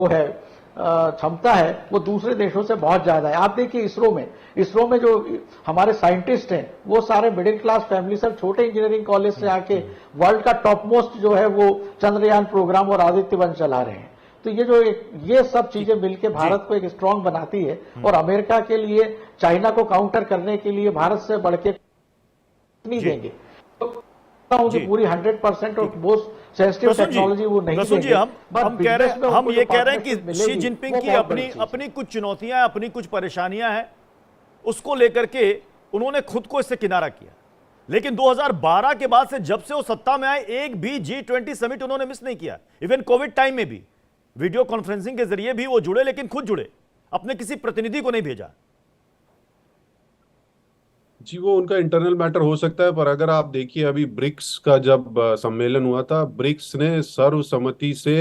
वो है क्षमता है वो दूसरे देशों से बहुत ज्यादा है। आप देखिए इसरो में जो हमारे साइंटिस्ट हैं वो सारे मिडिल क्लास फैमिली से, छोटे इंजीनियरिंग कॉलेज से आके वर्ल्ड का टॉप मोस्ट जो है वो चंद्रयान प्रोग्राम और आदित्य वन चला रहे हैं। तो ये सब चीजें मिलकर भारत को एक स्ट्रांग बनाती है और अमेरिका के लिए चाइना को काउंटर करने के लिए भारत से बढ़ के नहीं देंगे। तो पूरी 100% और मोस्ट सेंसिटिव टेक्नोलॉजी वो नहीं देंगे। हम ये कह रहे हैं कि शी जिनपिंग की अपनी कुछ चुनौतियां, अपनी कुछ परेशानियां हैं, उसको लेकर के उन्होंने खुद को इससे किनारा किया। लेकिन 2012 के बाद से जब से वो सत्ता में आए, एक भी G20 समिट उन्होंने मिस नहीं किया। इवन कोविड टाइम में भी वीडियो कॉन्फ्रेंसिंग के जरिए भी वो जुड़े, लेकिन खुद जुड़े, अपने किसी प्रतिनिधि को नहीं भेजा। जी, वो उनका इंटरनल मैटर हो सकता है, पर अगर आप देखिए अभी ब्रिक्स का जब सम्मेलन हुआ था, ब्रिक्स ने सर्वसम्मति से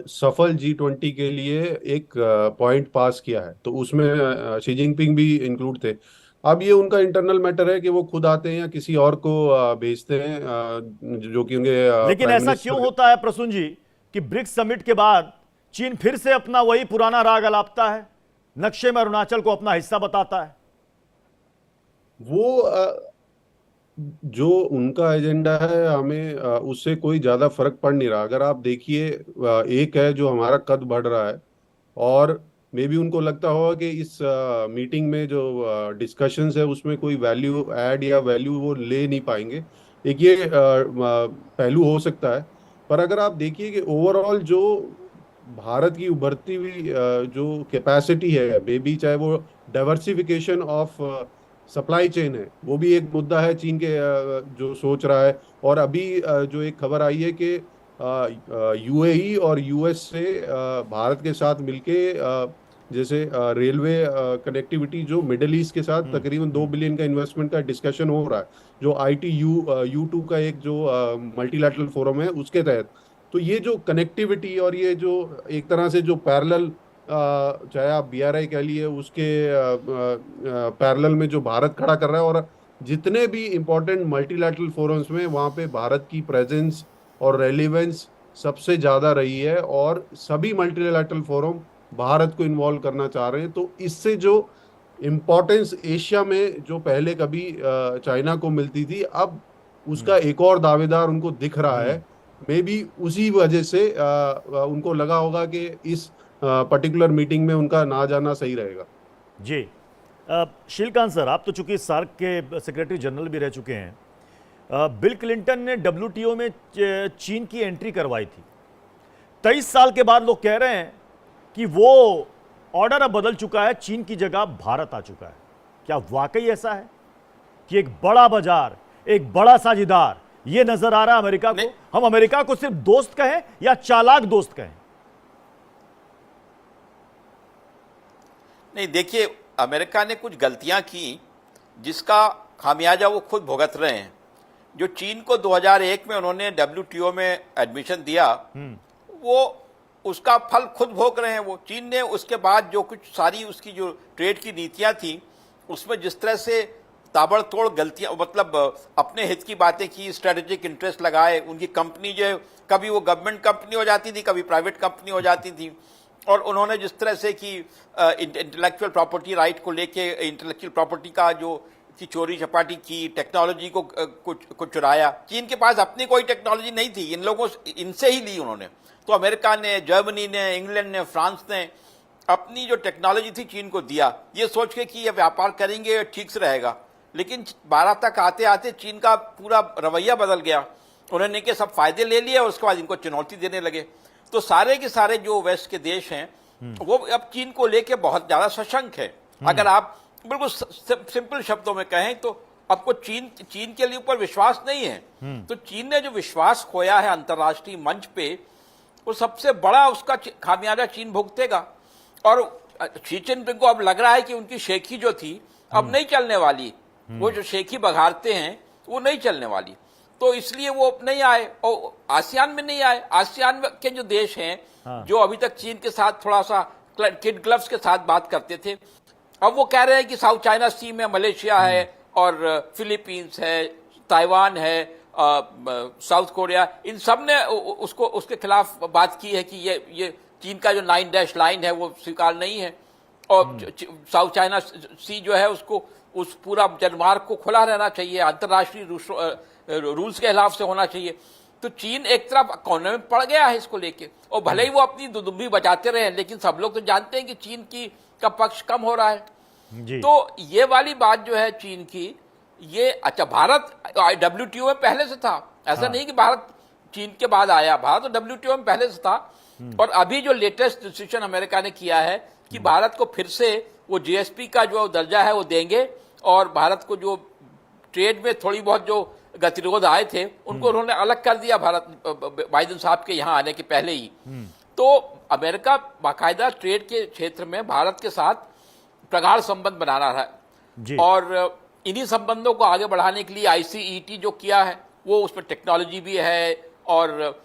सफल G20 के लिए एक पॉइंट पास किया है, तो उसमें शी जिनपिंग भी इंक्लूड थे। अब ये उनका इंटरनल मैटर है कि वो खुद आते हैं या किसी और को भेजते हैं, जो कि उनके लेकिन ऐसा क्यों होता है प्रसून जी कि ब्रिक्स समिट के बाद चीन फिर से अपना वही पुराना राग अलापता है, नक्शे में अरुणाचल को अपना हिस्सा बताता है? वो जो उनका एजेंडा है, हमें उससे कोई ज्यादा फर्क पड़ नहीं रहा। अगर आप देखिए, एक है जो हमारा कद बढ़ रहा है, और मे बी उनको लगता होगा कि इस मीटिंग में जो डिस्कशंस है उसमें कोई वैल्यू ऐड या वैल्यू वो ले नहीं पाएंगे। एक ये पहलू हो सकता है। पर अगर आप देखिए कि ओवरऑल जो भारत की उभरती हुई जो कैपेसिटी है, मे बी चाहे वो डाइवर्सिफिकेशन ऑफ सप्लाई चेन है, वो भी एक मुद्दा है चीन के जो सोच रहा है। और अभी जो एक खबर आई है कि यूएई और यूएस से भारत के साथ मिलके जैसे रेलवे कनेक्टिविटी जो मिडिल ईस्ट के साथ तकरीबन 2 बिलियन का इन्वेस्टमेंट का डिस्कशन हो रहा है, जो ITU-U2 का एक जो मल्टीलैटरल फोरम है उसके तहत। तो ये जो कनेक्टिविटी और ये जो एक तरह से जो पैरेलल, चाहे आप BRI कह लिए, उसके पैरेलल में जो भारत खड़ा कर रहा है, और जितने भी इंपॉर्टेंट मल्टीलैटरल फोरम्स में वहाँ पे भारत की प्रेजेंस और रेलिवेंस सबसे ज़्यादा रही है, और सभी मल्टीलैटरल फोरम भारत को इन्वॉल्व करना चाह रहे हैं। तो इससे जो इम्पोर्टेंस एशिया में जो पहले कभी चाइना को मिलती थी, अब उसका एक और दावेदार उनको दिख रहा है। मे बी उसी वजह से उनको लगा होगा कि इस पर्टिकुलर मीटिंग में उनका ना जाना सही रहेगा। जी, शीलकांत सर, आप तो चूंकि सार्क के सेक्रेटरी जनरल भी रह चुके हैं। बिल क्लिंटन ने WTO में चीन की एंट्री करवाई थी। 23 साल के बाद लोग कह रहे हैं कि वो ऑर्डर अब बदल चुका है, चीन की जगह भारत आ चुका है। क्या वाकई ऐसा है कि एक बड़ा बाजार, एक बड़ा साझेदार ये नजर आ रहा है अमेरिका को? हम अमेरिका को सिर्फ दोस्त कहें या चालाक दोस्त कहें? नहीं, देखिए, अमेरिका ने कुछ गलतियां की जिसका खामियाजा वो खुद भुगत रहे हैं। जो चीन को 2001 में उन्होंने WTO में एडमिशन दिया, वो उसका फल खुद भोग रहे हैं। वो चीन ने उसके बाद जो कुछ सारी उसकी जो ट्रेड की नीतियां थी, उसमें जिस तरह से ताबड़तोड़ गलतियां, मतलब अपने हित की बातें की, स्ट्रेटेजिक इंटरेस्ट लगाए, उनकी कंपनी जो कभी वो गवर्नमेंट कंपनी हो जाती थी, कभी प्राइवेट कंपनी हो जाती थी, और उन्होंने जिस तरह से कि इंटेलेक्चुअल प्रॉपर्टी राइट को लेके, इंटेलेक्चुअल प्रॉपर्टी का जो की चोरी चपाटी की, टेक्नोलॉजी को चुराया। चीन के पास अपनी कोई टेक्नोलॉजी नहीं थी, इन लोगों इनसे ही ली उन्होंने। तो अमेरिका ने, जर्मनी ने, इंग्लैंड ने, फ्रांस ने अपनी जो टेक्नोलॉजी थी चीन को दिया, ये सोच के कि ये व्यापार करेंगे ठीक से रहेगा। लेकिन 12 तक आते आते चीन का पूरा रवैया बदल गया। उन्होंने के सब फायदे ले लिए और उसके बाद इनको चुनौती देने लगे। तो सारे के सारे जो वेस्ट के देश हैं वो अब चीन को लेके बहुत ज्यादा सशंक है। अगर आप बिल्कुल सिंपल शब्दों में कहें तो आपको चीन के लिए ऊपर विश्वास नहीं है। तो चीन ने जो विश्वास खोया है अंतर्राष्ट्रीय मंच पे, वो सबसे बड़ा उसका खामियाजा चीन भुगतेगा। और शी जिनपिंग को अब लग रहा है कि उनकी शेखी जो थी अब नहीं चलने वाली। वो जो शेखी बघारते हैं वो नहीं चलने वाली, तो इसलिए वो नहीं आए और आसियान में नहीं आए। आसियान के जो देश हैं जो अभी तक चीन के साथ थोड़ा सा किड ग्लव्स के साथ बात करते थे, अब वो कह रहे हैं कि साउथ चाइना सी में मलेशिया है और फिलीपींस है, ताइवान है, साउथ कोरिया, इन सब ने उसके खिलाफ बात की है कि ये चीन का जो 9 डैश लाइन है वो स्वीकार नहीं है, और साउथ चाइना सी जो है उसको, उस पूरा जनमार्ग को खुला रहना चाहिए, अंतर्राष्ट्रीय रूल्स के हिसाब से होना चाहिए। तो चीन एक तरफ कोने में पड़ गया है इसको लेके, और भले ही वो अपनी दुदुम्बी बचाते रहे, लेकिन सब लोग तो जानते हैं कि चीन का पक्ष कम हो रहा है जी। तो ये वाली बात जो है चीन की, ये अच्छा भारत WTO में पहले से था, ऐसा नहीं कि भारत चीन के बाद आया, भारत WTO में पहले से था। और अभी जो लेटेस्ट डिसीजन अमेरिका ने किया है कि भारत को फिर से वो GSP का जो दर्जा है वो देंगे, और भारत को जो ट्रेड में थोड़ी बहुत जो गतिरोध आए थे उनको उन्होंने अलग कर दिया भारत, बाइडेन साहब के यहाँ आने के पहले ही। तो अमेरिका बाकायदा ट्रेड के क्षेत्र में भारत के साथ प्रगाढ़ संबंध बना रहा है, और इन्हीं संबंधों को आगे बढ़ाने के लिए ICET जो किया है वो उसमें टेक्नोलॉजी भी है, और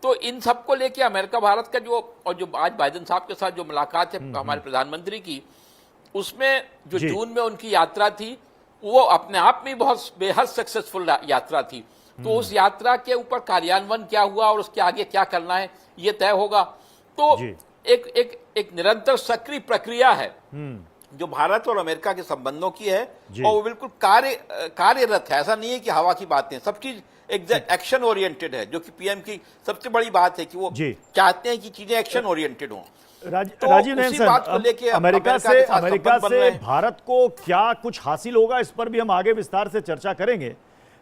तो इन सब को लेके अमेरिका भारत का जो, और जो आज बाइडेन साहब के साथ जो मुलाकात है हमारे प्रधानमंत्री की, उसमें जो जून में उनकी यात्रा थी वो अपने आप में बहुत बेहद सक्सेसफुल यात्रा थी। तो उस यात्रा के ऊपर कार्यान्वयन क्या हुआ और उसके आगे क्या करना है ये तय होगा। तो एक निरंतर सक्रिय प्रक्रिया है जो भारत और अमेरिका के संबंधों की है, और वो बिल्कुल कार्यरत है। ऐसा नहीं है कि हवा की बातें, सब चीज एक्शन ओरिएंटेड है, जो कि PM की सबसे बड़ी बात है कि वो चाहते हैं कि चीजें एक्शन ओरिएंटेड हों। राजीव नयन सर, अमेरिका से भारत को क्या कुछ हासिल होगा, इस पर भी हम आगे विस्तार से चर्चा करेंगे।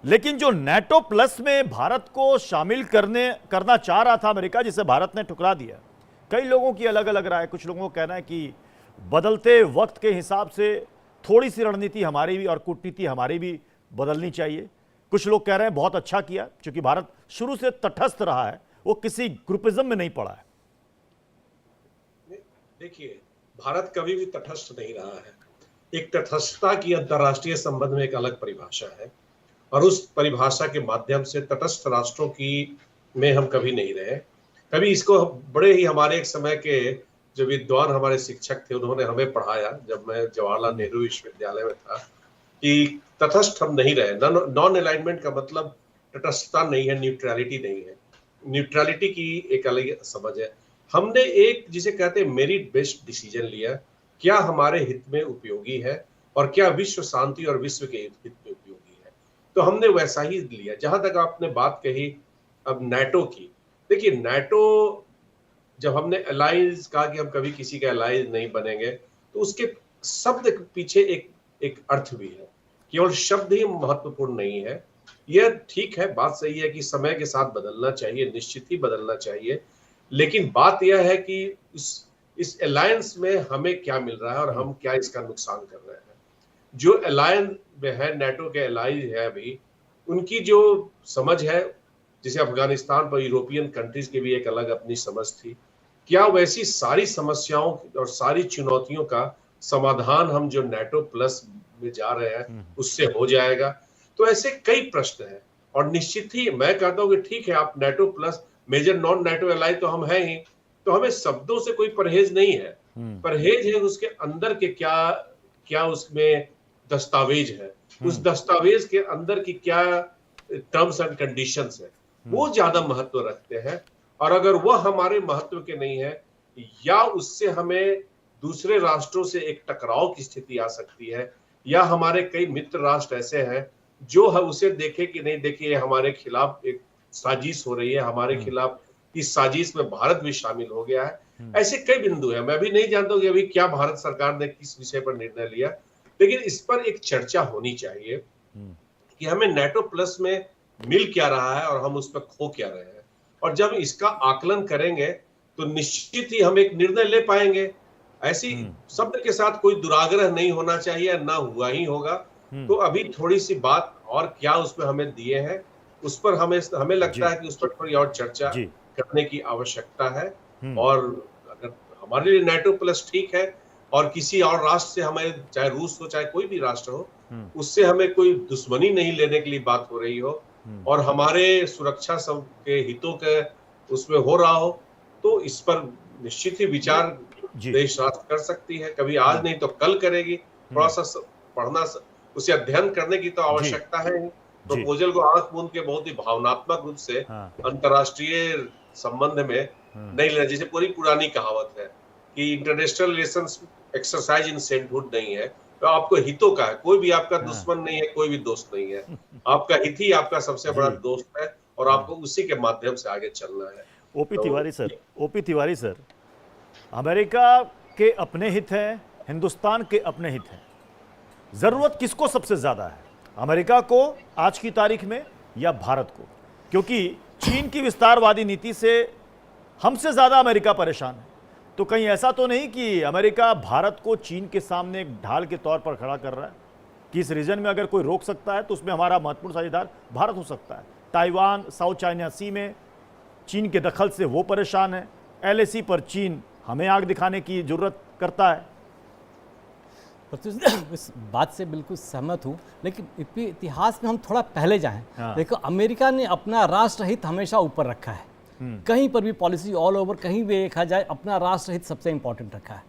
लेकिन जो NATO प्लस में भारत को शामिल करना चाह रहा था अमेरिका, जिसे भारत ने ठुकरा दिया, कई लोगों की अलग अलग राय। कुछ लोगों का कहना है कि बदलते वक्त के हिसाब से थोड़ी सी रणनीति हमारी भी और कूटनीति हमारी भी बदलनी चाहिए। कुछ लोग कह रहे हैं बहुत अच्छा किया, क्योंकि भारत शुरू से तटस्थ रहा है, वो किसी ग्रुपिज्म में नहीं पड़ा है। देखिए, भारत कभी भी तटस्थ नहीं रहा है। एक तटस्थता की अंतर्राष्ट्रीय संबंध में एक अलग परिभाषा है, और उस परिभाषा के माध्यम से तटस्थ राष्ट्रों की में हम कभी नहीं रहे। कभी इसको बड़े ही हमारे एक समय के जो विद्वान हमारे शिक्षक थे उन्होंने हमें पढ़ाया, जब मैं जवाहरलाल नेहरू विश्वविद्यालय में था, कि तटस्थ हम नहीं रहे। नॉन अलाइनमेंट का मतलब तटस्थता नहीं है, न्यूट्रलिटी नहीं है। न्यूट्रलिटी की एक अलग समझ है। हमने एक जिसे कहते हैं मेरिट बेस्ड डिसीजन लिया, क्या हमारे हित में उपयोगी है और क्या विश्व शांति और विश्व के हित में उपयोगी है, तो हमने वैसा ही लिया। जहां तक आपने बात कही अब NATO की, देखिए NATO जब हमने अलायंस कहा कि हम कभी किसी का अलायंस नहीं बनेंगे, तो उसके शब्द के पीछे एक अर्थ भी है। केवल शब्द ही महत्वपूर्ण नहीं है। यह ठीक है, बात सही है कि समय के साथ बदलना चाहिए, निश्चित ही बदलना चाहिए, लेकिन बात यह है कि इस अलायंस में हमें क्या मिल रहा है और हम क्या इसका नुकसान कर रहे हैं। जो अलायंस में है, NATO के अलायंस है अभी, उनकी जो समझ है, जैसे अफगानिस्तान पर यूरोपियन कंट्रीज की भी एक अलग अपनी समझ थी, क्या वैसी सारी समस्याओं और सारी चुनौतियों का समाधान हम जो NATO प्लस में जा रहे हैं उससे हो जाएगा? तो ऐसे कई प्रश्न हैं, और निश्चित ही मैं कहता हूं कि ठीक है, आप NATO plus major non NATO ally तो हम हैं ही, तो हमें शब्दों से कोई परहेज नहीं है। परहेज है उसके अंदर के क्या उसमें दस्तावेज है, उस दस्तावेज के अंदर की क्या टर्म्स एंड कंडीशंस है, वो ज्यादा महत्व रखते हैं। और अगर वह हमारे महत्व के नहीं है, या उससे हमें दूसरे राष्ट्रों से एक टकराव की स्थिति आ सकती है, या हमारे कई मित्र राष्ट्र ऐसे हैं जो है उसे देखे कि नहीं, देखिए हमारे खिलाफ एक साजिश हो रही है, हमारे खिलाफ इस साजिश में भारत भी शामिल हो गया है। ऐसे कई बिंदु है। मैं भी नहीं जानता हूं कि अभी क्या भारत सरकार ने किस विषय पर निर्णय लिया, लेकिन इस पर एक चर्चा होनी चाहिए कि हमें NATO प्लस में मिल क्या रहा है और हम उस पर खो क्या रहे हैं। और जब इसका आकलन करेंगे तो निश्चित ही हम एक निर्णय ले पाएंगे। ऐसी शब्द के साथ कोई दुराग्रह नहीं होना चाहिए, ना हुआ ही होगा। तो अभी थोड़ी सी बात और क्या उसमें हमें दिए हैं, उस पर हमें लगता है कि उस पर थोड़ी और चर्चा करने की आवश्यकता है। और अगर हमारे लिए NATO प्लस ठीक है, और किसी और राष्ट्र से हमें, चाहे रूस हो चाहे कोई भी राष्ट्र हो, उससे हमें कोई दुश्मनी नहीं लेने के लिए बात हो रही हो, और हमारे सुरक्षा सब के हितों के उसमें हो रहा हो, तो इस पर निश्चित ही विचार देश राष्ट्र कर सकती है। कभी आज नहीं तो कल करेगी। थोड़ा सा पढ़ना, उसे अध्ययन करने की तो आवश्यकता है। प्रपोजल को आंख मूंद के बहुत ही भावनात्मक रूप से अंतर्राष्ट्रीय संबंध में नहीं लेना, जैसे पूरी पुरानी कहावत है कि international relations exercise in sainthood नहीं है, तो आपको हितों का है, कोई भी आपका दुश्मन नहीं है, कोई भी दोस्त नहीं है, आपका हित ही आपका सबसे बड़ा दोस्त है और आपको उसी के माध्यम से आगे चलना है। ओपी तिवारी सर, अमेरिका के अपने हित हैं, हिंदुस्तान के अपने हित हैं, जरूरत किसको सबसे ज्यादा है, अमेरिका को आज की तारीख में या भारत को? क्योंकि चीन की विस्तारवादी नीति से हमसे ज्यादा अमेरिका परेशान है। तो कहीं ऐसा तो नहीं कि अमेरिका भारत को चीन के सामने एक ढाल के तौर पर खड़ा कर रहा है कि इस रीजन में अगर कोई रोक सकता है तो उसमें हमारा महत्वपूर्ण साझेदार भारत हो सकता है। ताइवान, साउथ चाइना सी में चीन के दखल से वो परेशान है, LAC पर चीन हमें आग दिखाने की जरूरत करता है। इस बात से बिल्कुल सहमत हूँ, लेकिन इतिहास में हम थोड़ा पहले जाएं। देखो, अमेरिका ने अपना राष्ट्रहित हमेशा ऊपर रखा है, कहीं पर भी पॉलिसी ऑल ओवर कहीं भी देखा जाए अपना राष्ट्रहित सबसे इंपॉर्टेंट रखा है।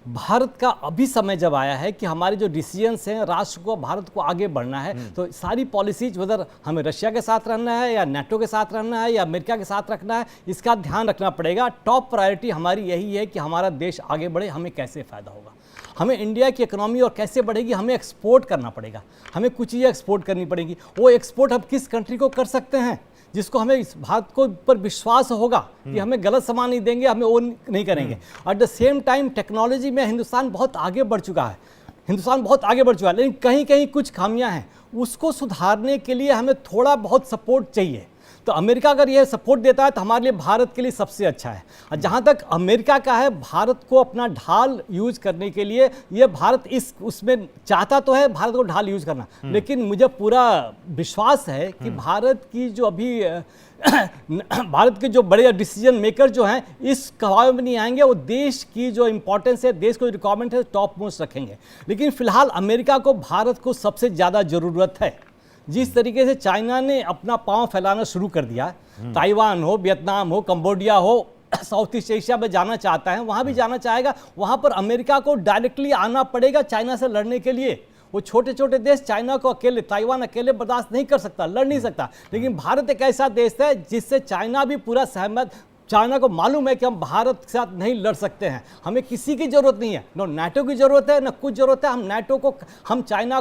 भारत का अभी समय जब आया है कि हमारे जो डिसीजंस हैं, राष्ट्र को, भारत को आगे बढ़ना है, तो सारी पॉलिसीज वेदर हमें रशिया के साथ रहना है या नाटो के साथ रहना है या अमेरिका के साथ रखना है, इसका ध्यान रखना पड़ेगा। टॉप प्रायोरिटी हमारी यही है कि हमारा देश आगे बढ़े, हमें कैसे फ़ायदा होगा, हमें इंडिया की इकोनॉमी और कैसे बढ़ेगी, हमें एक्सपोर्ट करना पड़ेगा, हमें कुछ चीज़ें एक्सपोर्ट करनी पड़ेगी। वो एक्सपोर्ट हम किस कंट्री को कर सकते हैं जिसको हमें इस भारत को पर विश्वास होगा कि हमें गलत सामान नहीं देंगे, हमें वो नहीं करेंगे। At the same time technology में हिंदुस्तान बहुत आगे बढ़ चुका है, लेकिन कहीं कहीं कुछ खामियां हैं, उसको सुधारने के लिए हमें थोड़ा बहुत सपोर्ट चाहिए। तो अमेरिका अगर यह सपोर्ट देता है तो हमारे लिए भारत के लिए सबसे अच्छा है। और जहाँ तक अमेरिका का है, भारत को अपना ढाल यूज करने के लिए, ये भारत उसमें चाहता तो है भारत को ढाल यूज करना, लेकिन मुझे पूरा विश्वास है कि भारत की जो अभी भारत के जो बड़े डिसीजन मेकर जो हैं इस कवायद में नहीं आएंगे, वो देश की जो इंपॉर्टेंस है, देश को जो रिक्वायरमेंट है, टॉप मोस्ट रखेंगे। लेकिन फिलहाल अमेरिका को भारत को सबसे ज़्यादा ज़रूरत है। जिस तरीके से चाइना ने अपना पांव फैलाना शुरू कर दिया, ताइवान हो, वियतनाम हो, कंबोडिया हो, साउथ ईस्ट एशिया में जाना चाहता है, वहाँ भी जाना चाहेगा, वहाँ पर अमेरिका को डायरेक्टली आना पड़ेगा चाइना से लड़ने के लिए। वो छोटे छोटे देश चाइना को अकेले, ताइवान अकेले बर्दाश्त नहीं कर सकता, लड़ नहीं सकता। लेकिन भारत एक ऐसा देश है जिससे चाइना भी पूरा सहमत, चाइना को मालूम है कि हम भारत के साथ नहीं लड़ सकते हैं, हमें किसी की जरूरत नहीं है, न नाटो की जरूरत है न कुछ जरूरत है। हम नाटो को, हम चाइना